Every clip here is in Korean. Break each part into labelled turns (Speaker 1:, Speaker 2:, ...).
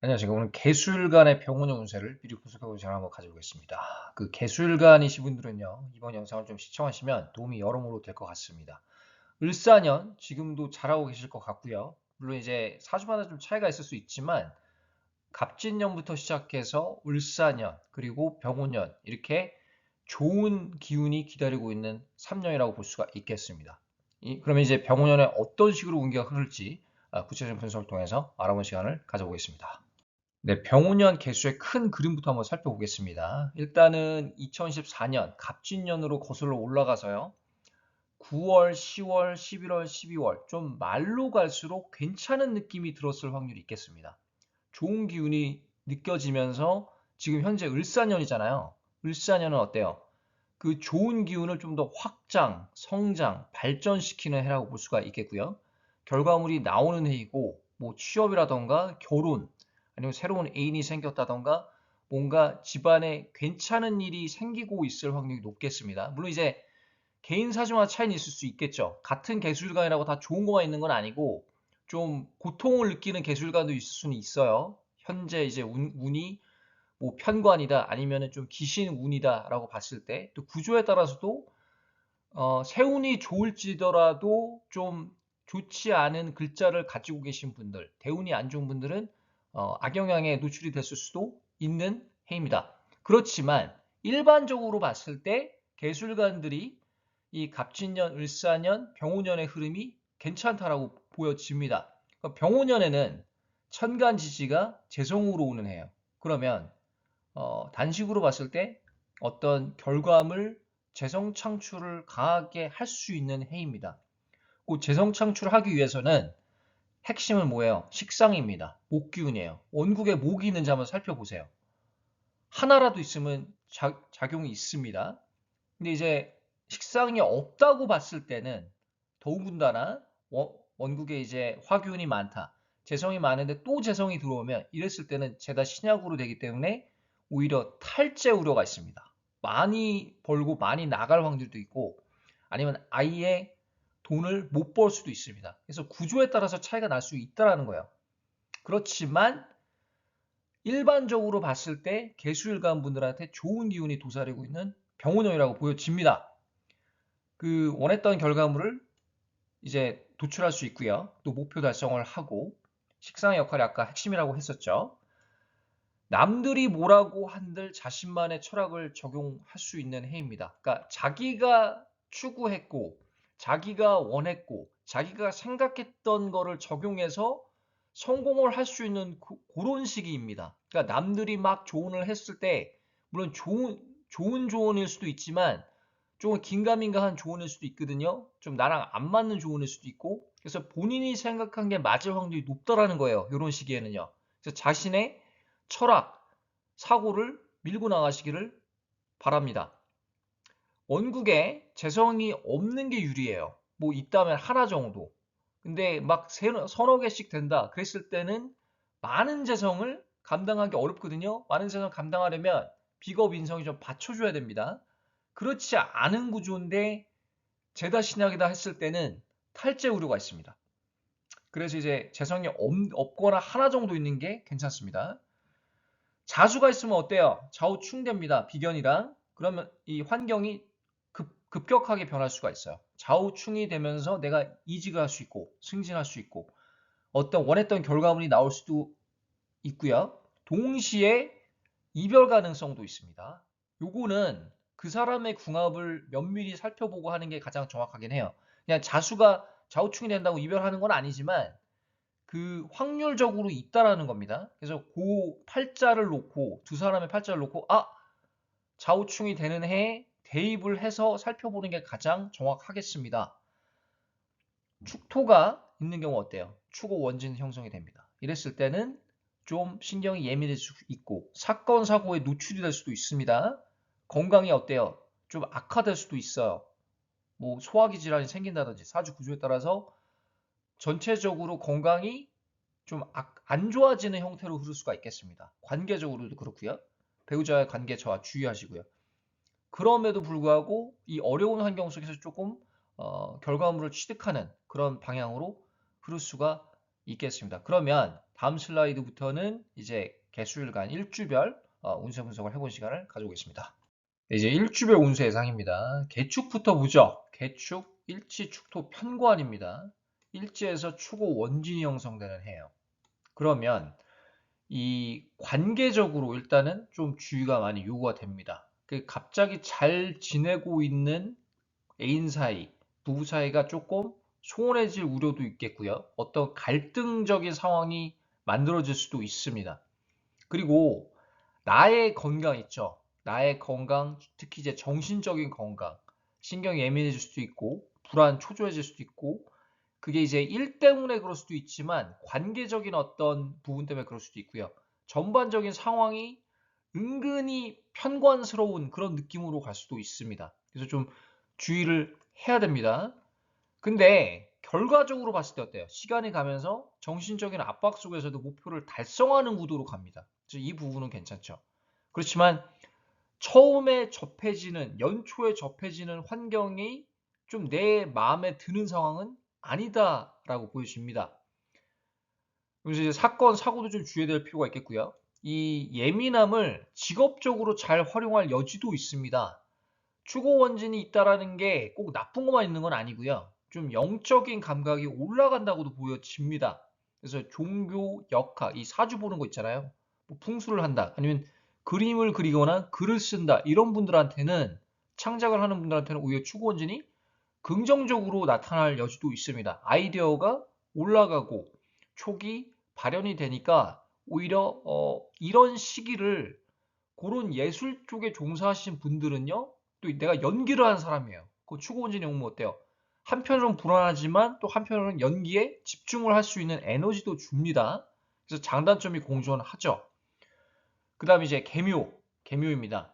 Speaker 1: 안녕하세요. 오늘 개수일간의 병운의 운세를 미리 분석하고 제가 한번 가져보겠습니다. 그 개수일간이신 분들은요, 이번 영상을 좀 시청하시면 도움이 여러모로 될 것 같습니다. 을사년 지금도 잘하고 계실 것 같고요. 물론 이제 사주마다 좀 차이가 있을 수 있지만 갑진년부터 시작해서 을사년 그리고 병오년 이렇게 좋은 기운이 기다리고 있는 3년이라고 볼 수가 있겠습니다. 그러면 이제 병오년에 어떤 식으로 운기가 흐를지 구체적인 분석을 통해서 알아보는 시간을 가져보겠습니다. 네, 병오년 개수의 큰 그림부터 한번 살펴보겠습니다. 일단은 2014년 갑진년으로 거슬러 올라가서요. 9월, 10월, 11월, 12월 좀 말로 갈수록 괜찮은 느낌이 들었을 확률이 있겠습니다. 좋은 기운이 느껴지면서 지금 현재 을사년이잖아요. 을사년은 어때요? 그 좋은 기운을 좀 더 확장, 성장, 발전시키는 해라고 볼 수가 있겠고요. 결과물이 나오는 해이고 뭐 취업이라던가 결혼 아니면 새로운 애인이 생겼다던가 뭔가 집안에 괜찮은 일이 생기고 있을 확률이 높겠습니다. 물론 이제 개인 사주마다 차이는 있을 수 있겠죠. 같은 개수일간이라고 다 좋은 것만 있는 건 아니고 좀 고통을 느끼는 개수일간도 있을 수는 있어요. 현재 이제 운이 뭐 편관이다 아니면은 좀 기신 운이다라고 봤을 때 또 구조에 따라서도 세운이 좋을지더라도 좀 좋지 않은 글자를 가지고 계신 분들, 대운이 안 좋은 분들은 악영향에 노출이 됐을 수도 있는 해입니다. 그렇지만 일반적으로 봤을 때 개술관들이 이 갑진년, 을사년, 병오년의 흐름이 괜찮다라고 보여집니다. 그러니까 병오년에는 천간지지가 재성으로 오는 해예요. 그러면 단식으로 봤을 때 어떤 결과물 재성 창출을 강하게 할 수 있는 해입니다. 그 재성 창출하기 위해서는 핵심은 뭐예요? 식상입니다. 목기운이에요. 원국에 목이 있는지 한번 살펴보세요. 하나라도 있으면 작용이 있습니다. 근데 이제 식상이 없다고 봤을 때는 더군다나 원국에 이제 화기운이 많다. 재성이 많은데 또 재성이 들어오면 이랬을 때는 죄다 신약으로 되기 때문에 오히려 탈재 우려가 있습니다. 많이 벌고 많이 나갈 확률도 있고 아니면 아예 돈을 못 벌 수도 있습니다. 그래서 구조에 따라서 차이가 날 수 있다는 거예요. 그렇지만 일반적으로 봤을 때 개수일간 분들한테 좋은 기운이 도사리고 있는 병원형이라고 보여집니다. 그 원했던 결과물을 이제 도출할 수 있고요. 또 목표 달성을 하고 식상의 역할이 아까 핵심이라고 했었죠. 남들이 뭐라고 한들 자신만의 철학을 적용할 수 있는 해입니다. 그러니까 자기가 추구했고 자기가 원했고 자기가 생각했던 거를 적용해서 성공을 할 수 있는 그런 시기입니다. 그러니까 남들이 막 조언을 했을 때 물론 좋은 조언일 수도 있지만 조금 긴가민가한 조언일 수도 있거든요. 좀 나랑 안 맞는 조언일 수도 있고 그래서 본인이 생각한 게 맞을 확률이 높다라는 거예요. 이런 시기에는요. 그래서 자신의 철학, 사고를 밀고 나가시기를 바랍니다. 원국에 재성이 없는 게 유리해요. 뭐 있다면 하나 정도. 근데 막 서너 개씩 된다. 그랬을 때는 많은 재성을 감당하기 어렵거든요. 많은 재성을 감당하려면 비겁 인성이 좀 받쳐줘야 됩니다. 그렇지 않은 구조인데 죄다 신약이다 했을 때는 탈재 우려가 있습니다. 그래서 이제 재성이 없거나 하나 정도 있는 게 괜찮습니다. 자수가 있으면 어때요? 좌우충됩니다. 비견이랑. 그러면 이 환경이 급격하게 변할 수가 있어요. 좌우충이 되면서 내가 이직을 할 수 있고 승진할 수 있고 어떤 원했던 결과물이 나올 수도 있고요. 동시에 이별 가능성도 있습니다. 요거는 그 사람의 궁합을 면밀히 살펴보고 하는 게 가장 정확하긴 해요. 그냥 자수가 좌우충이 된다고 이별하는 건 아니지만 그 확률적으로 있다라는 겁니다. 그래서 그 팔자를 놓고 두 사람의 팔자를 놓고 좌우충이 되는 해에 대입을 해서 살펴보는 게 가장 정확하겠습니다. 축토가 있는 경우 어때요? 축오 원진 형성이 됩니다. 이랬을 때는 좀 신경이 예민해질 수 있고 사건 사고에 노출이 될 수도 있습니다. 건강이 어때요? 좀 악화될 수도 있어요. 뭐 소화기 질환이 생긴다든지 사주 구조에 따라서 전체적으로 건강이 좀 안 좋아지는 형태로 흐를 수가 있겠습니다. 관계적으로도 그렇고요. 배우자의 관계 저하 주의하시고요. 그럼에도 불구하고 이 어려운 환경 속에서 조금 결과물을 취득하는 그런 방향으로 흐를 수가 있겠습니다. 그러면 다음 슬라이드부터는 이제 개수일간 일주별 운세 분석을 해본 시간을 가져오겠습니다. 이제 일주별 운세 예상입니다. 개축부터 보죠. 개축, 일지, 축토, 편관입니다. 일지에서 축오 원진이 형성되는 해예요. 그러면 이 관계적으로 일단은 좀 주의가 많이 요구가 됩니다. 갑자기 잘 지내고 있는 애인 사이, 부부 사이가 조금 소원해질 우려도 있겠고요. 어떤 갈등적인 상황이 만들어질 수도 있습니다. 그리고 나의 건강 있죠. 나의 건강, 특히 이제 정신적인 건강, 신경이 예민해질 수도 있고, 불안, 초조해질 수도 있고, 그게 이제 일 때문에 그럴 수도 있지만, 관계적인 어떤 부분 때문에 그럴 수도 있고요. 전반적인 상황이 은근히 편관스러운 그런 느낌으로 갈 수도 있습니다. 그래서 좀 주의를 해야 됩니다. 근데 결과적으로 봤을 때 어때요? 시간이 가면서 정신적인 압박 속에서도 목표를 달성하는 구도로 갑니다. 그래서 이 부분은 괜찮죠. 그렇지만 처음에 접해지는, 연초에 접해지는 환경이 좀 내 마음에 드는 상황은 아니다라고 보여집니다. 그래서 이제 사건, 사고도 좀 주의해야 될 필요가 있겠고요. 이 예민함을 직업적으로 잘 활용할 여지도 있습니다. 추구 원진이 있다라는 게 꼭 나쁜 것만 있는 건 아니고요. 좀 영적인 감각이 올라간다고도 보여집니다. 그래서 종교, 역학, 이 사주 보는 거 있잖아요. 뭐 풍수를 한다, 아니면 그림을 그리거나 글을 쓴다, 이런 분들한테는, 창작을 하는 분들한테는 오히려 추구 원진이 긍정적으로 나타날 여지도 있습니다. 아이디어가 올라가고 촉이 발현이 되니까 오히려 이런 시기를, 그런 예술 쪽에 종사하신 분들은요, 또 내가 연기를 하는 사람이에요. 그 추구원진이 오면 어때요? 한편으로는 불안하지만 또 한편으로는 연기에 집중을 할 수 있는 에너지도 줍니다. 그래서 장단점이 공존하죠. 그 다음에 이제 개묘입니다.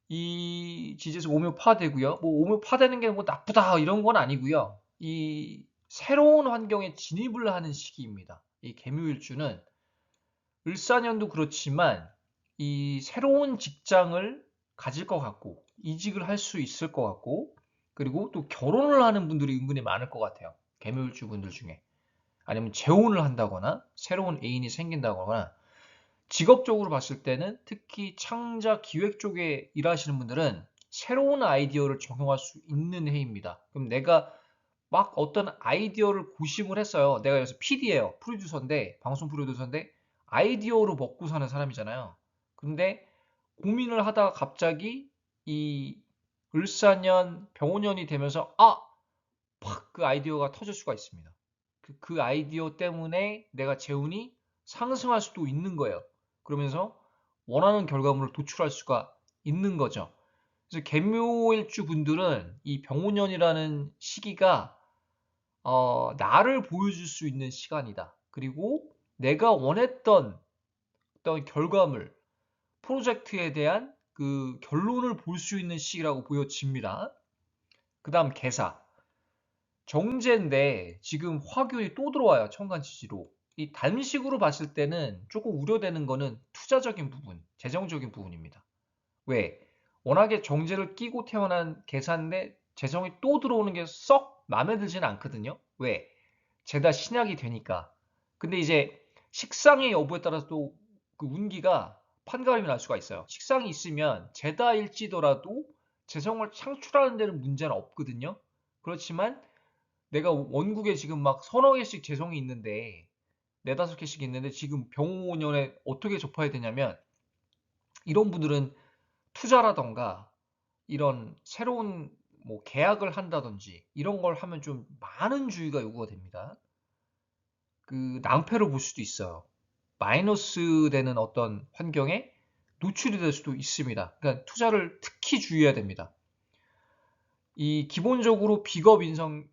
Speaker 1: 이 지지에서 오묘파되고요. 뭐 오묘파되는 게 뭐 나쁘다 이런 건 아니고요. 이 새로운 환경에 진입을 하는 시기입니다. 이 개묘일주는 을사년도 그렇지만 이 새로운 직장을 가질 것 같고, 이직을 할 수 있을 것 같고, 그리고 또 결혼을 하는 분들이 은근히 많을 것 같아요. 개묘일주 분들 중에. 아니면 재혼을 한다거나 새로운 애인이 생긴다거나, 직업적으로 봤을 때는 특히 창작 기획 쪽에 일하시는 분들은 새로운 아이디어를 적용할 수 있는 해입니다. 그럼 내가 막 어떤 아이디어를 고심을 했어요. 내가 여기서 PD예요. 프로듀서인데, 방송 프로듀서인데 아이디어로 먹고 사는 사람이잖아요. 근데 고민을 하다가 갑자기 이 을사년, 병오년이 되면서 팍 그 아이디어가 터질 수가 있습니다. 그 아이디어 때문에 내가 재운이 상승할 수도 있는 거예요. 그러면서 원하는 결과물을 도출할 수가 있는 거죠. 그래서 개묘일주 분들은 이 병오년이라는 시기가 나를 보여줄 수 있는 시간이다. 그리고 내가 원했던 어떤 결과물, 프로젝트에 대한 그 결론을 볼 수 있는 시기라고 보여집니다. 그 다음 개사. 정제인데 지금 화균이 또 들어와요. 천간지지로. 이 단식으로 봤을 때는 조금 우려되는 거는 투자적인 부분, 재정적인 부분입니다. 왜? 워낙에 정제를 끼고 태어난 계산인데 재성이 또 들어오는 게 썩 마음에 들지는 않거든요. 왜? 죄다 신약이 되니까. 근데 이제 식상의 여부에 따라서 또 그 운기가 판가름이 날 수가 있어요. 식상이 있으면 죄다일지더라도 재성을 창출하는 데는 문제는 없거든요. 그렇지만 내가 원국에 지금 막 서너 개씩 재성이 있는데, 네다섯 개씩 있는데 지금 병오년에 어떻게 접해야 되냐면, 이런 분들은 투자라던가 이런 새로운 뭐 계약을 한다든지 이런 걸 하면 좀 많은 주의가 요구가 됩니다. 그 낭패를 볼 수도 있어요. 마이너스 되는 어떤 환경에 노출이 될 수도 있습니다. 그러니까 투자를 특히 주의해야 됩니다. 이 기본적으로 비겁 인성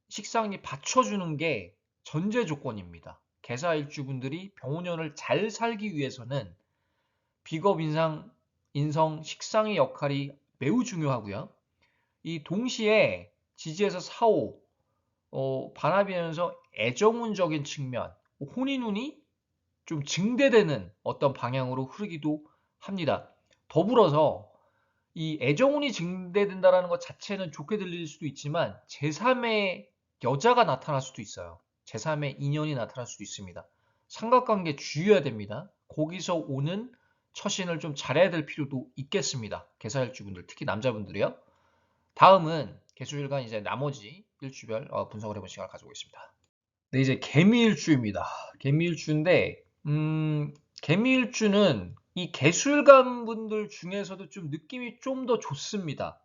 Speaker 1: 식상이 받쳐주는 게 전제 조건입니다. 개사일주분들이 병오년을 잘 살기 위해서는 비겁 인성 식상의 역할이 매우 중요하고요. 이 동시에 지지에서 사오, 반합이면서 애정운적인 측면, 혼인운이 좀 증대되는 어떤 방향으로 흐르기도 합니다. 더불어서 이 애정운이 증대된다는 것 자체는 좋게 들릴 수도 있지만 제3의 여자가 나타날 수도 있어요. 제3의 인연이 나타날 수도 있습니다. 삼각관계 주의해야 됩니다. 거기서 오는 처신을 좀 잘해야 될 필요도 있겠습니다. 개사일주분들, 특히 남자분들이요. 다음은 개수일간 이제 나머지 일주별 분석을 해본 시간을 가져보겠습니다. 네, 이제 개미일주입니다. 개미일주인데, 개미일주는 이 개수일간 분들 중에서도 좀 느낌이 좀 더 좋습니다.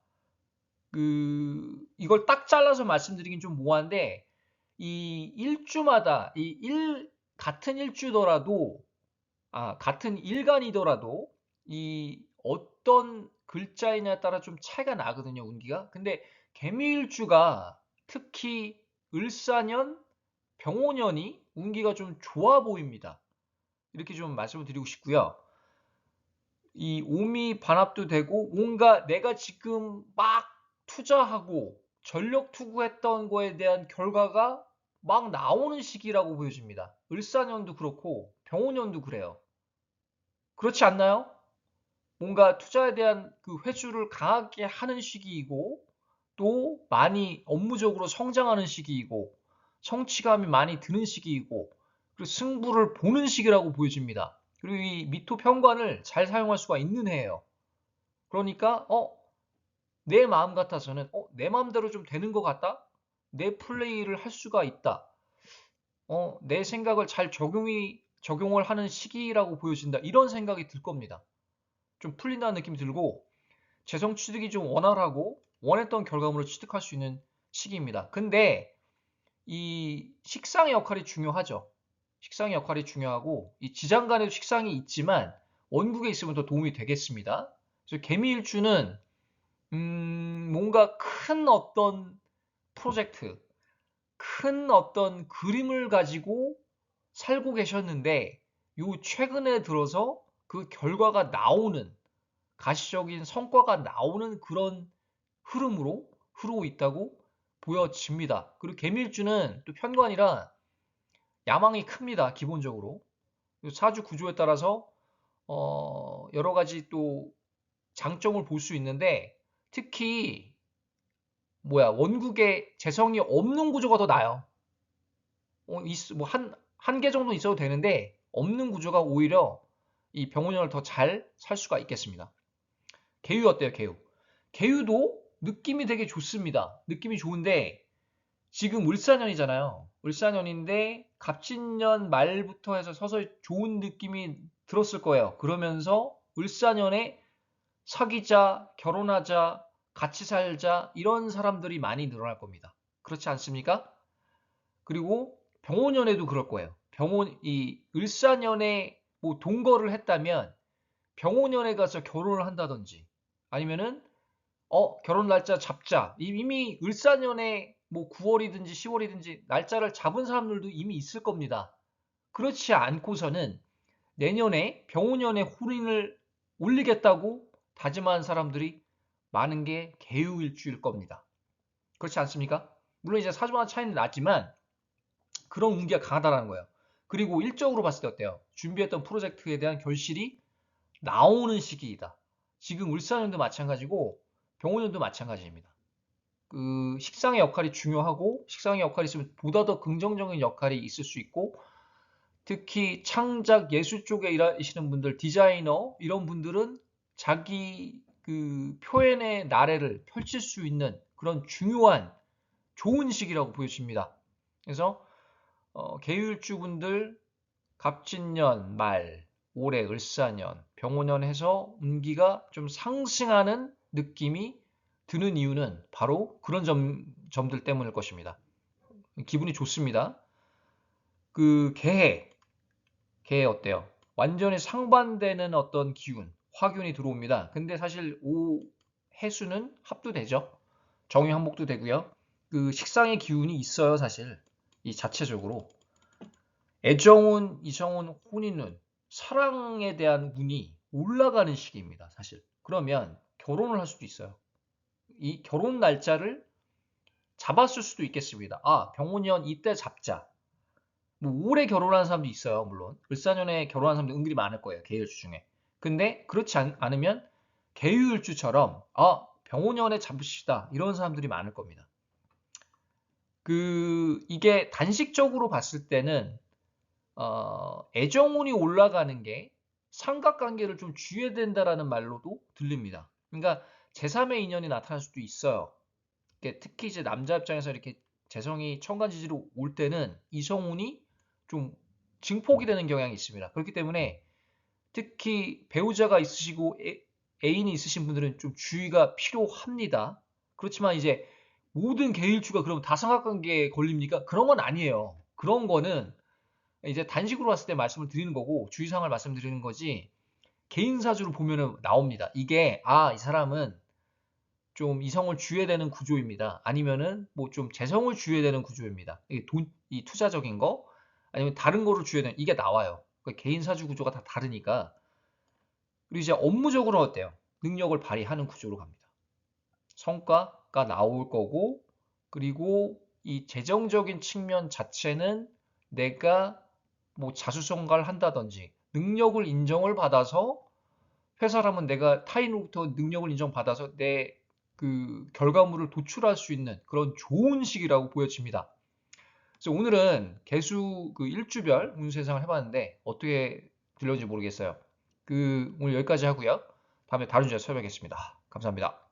Speaker 1: 이걸 딱 잘라서 말씀드리긴 좀 모호한데, 이 일주마다, 같은 일주더라도, 같은 일간이더라도, 이 어떤 글자이냐에 따라 좀 차이가 나거든요, 운기가. 근데 개미일주가 특히 을사년, 병오년이 운기가 좀 좋아 보입니다. 이렇게 좀 말씀을 드리고 싶고요. 이 오미 반합도 되고 뭔가 내가 지금 막 투자하고 전력 투구했던 거에 대한 결과가 막 나오는 시기라고 보여집니다. 을사년도 그렇고 병오년도 그래요. 그렇지 않나요? 뭔가 투자에 대한 그 회수를 강하게 하는 시기이고 또 많이 업무적으로 성장하는 시기이고 성취감이 많이 드는 시기이고 그리고 승부를 보는 시기라고 보여집니다. 그리고 이 미토 편관을 잘 사용할 수가 있는 해예요. 그러니까 내 마음 같아서는 내 마음대로 좀 되는 것 같다? 내 플레이를 할 수가 있다. 내 생각을 잘 적용을 하는 시기라고 보여진다. 이런 생각이 들 겁니다. 좀 풀린다는 느낌이 들고 재성 취득이 좀 원활하고 원했던 결과물을 취득할 수 있는 시기입니다. 근데 이 식상의 역할이 중요하죠. 식상의 역할이 중요하고 이 지장간에도 식상이 있지만 원국에 있으면 더 도움이 되겠습니다. 그래서 개미일주는 뭔가 큰 어떤 프로젝트, 큰 어떤 그림을 가지고 살고 계셨는데 요 최근에 들어서 그 결과가 나오는 가시적인 성과가 나오는 그런 흐름으로 흐르고 있다고 보여집니다. 그리고 개미일주는 또 편관이라 야망이 큽니다. 기본적으로. 사주 구조에 따라서 여러 가지 또 장점을 볼 수 있는데 특히 원국에 재성이 없는 구조가 더 나아요. 한 개 정도 있어도 되는데 없는 구조가 오히려 이 병원년을 더 잘 살 수가 있겠습니다. 개유 어때요, 개유? 개유도 느낌이 되게 좋습니다. 느낌이 좋은데 지금 을사년이잖아요. 을사년인데 갑진년 말부터 해서 서서히 좋은 느낌이 들었을 거예요. 그러면서 을사년에 사귀자, 결혼하자, 같이 살자 이런 사람들이 많이 늘어날 겁니다. 그렇지 않습니까? 그리고 병오년에도 그럴 거예요. 이 을사년에 뭐 동거를 했다면 병오년에 가서 결혼을 한다든지 아니면은 결혼 날짜 잡자. 이미 을사년에 뭐 9월이든지 10월이든지 날짜를 잡은 사람들도 이미 있을 겁니다. 그렇지 않고서는 내년에 병오년에 혼인을 올리겠다고 다짐한 사람들이 많은 게 개유일주일 겁니다. 그렇지 않습니까? 물론 이제 사주마다 차이는 나지만 그런 운기가 강하다는 거예요. 그리고 일적으로 봤을 때 어때요? 준비했던 프로젝트에 대한 결실이 나오는 시기이다. 지금 을사년도 마찬가지고 병오년도 마찬가지입니다. 그 식상의 역할이 중요하고 식상의 역할이 있으면 보다 더 긍정적인 역할이 있을 수 있고 특히 창작 예술 쪽에 일하시는 분들, 디자이너 이런 분들은 자기 그 표현의 나래를 펼칠 수 있는 그런 중요한 좋은 시기라고 보여집니다. 그래서 계율주 분들 갑진년 말, 올해 을사년, 병오년 해서 운기가 좀 상승하는 느낌이 드는 이유는 바로 그런 점들 때문일 것입니다. 기분이 좋습니다. 개해 어때요? 완전히 상반되는 어떤 기운, 화균이 들어옵니다. 근데 사실 해수는 합도 되죠. 정유항목도 되고요. 그 식상의 기운이 있어요, 사실. 이 자체적으로. 애정운, 이성운, 혼인운, 사랑에 대한 운이 올라가는 시기입니다, 사실. 그러면 결혼을 할 수도 있어요. 이 결혼 날짜를 잡았을 수도 있겠습니다. 병오년 이때 잡자. 뭐 올해 결혼하는 사람도 있어요, 물론. 을사년에 결혼하는 사람도 은근히 많을 거예요, 계율주 중에. 근데 그렇지 않으면 계율주처럼 병오년에 잡으시다 이런 사람들이 많을 겁니다. 이게 단식적으로 봤을 때는 애정운이 올라가는 게 삼각관계를 좀 주의해야 된다라는 말로도 들립니다. 그러니까 제3의 인연이 나타날 수도 있어요. 특히 이제 남자 입장에서 이렇게 재성이 천간지지로 올 때는 이성운이 좀 증폭이 되는 경향이 있습니다. 그렇기 때문에 특히 배우자가 있으시고 애인이 있으신 분들은 좀 주의가 필요합니다. 그렇지만 이제 모든 계일주가 그럼 다 삼각관계에 걸립니까? 그런 건 아니에요. 그런 거는 이제 단식으로 봤을 때 말씀을 드리는 거고 주의사항을 말씀드리는 거지 개인 사주로 보면은 나옵니다. 이게 이 사람은 좀 이성을 주해야 되는 구조입니다. 아니면은 뭐 좀 재성을 주해야 되는 구조입니다. 이 투자적인 거 아니면 다른 거를 주해야 되는 이게 나와요. 그러니까 개인 사주 구조가 다 다르니까. 그리고 이제 업무적으로 어때요? 능력을 발휘하는 구조로 갑니다. 성과가 나올 거고 그리고 이 재정적인 측면 자체는 내가 뭐 자수성가를 한다든지 능력을 인정을 받아서 회사라면 내가 타인으로부터 능력을 인정받아서 내 그 결과물을 도출할 수 있는 그런 좋은 시기라고 보여집니다. 그래서 오늘은 개수 그 일주별 운세 예상을 해봤는데 어떻게 들렸는지 모르겠어요. 오늘 여기까지 하고요. 다음에 다른 주제로 찾아뵙겠습니다. 감사합니다.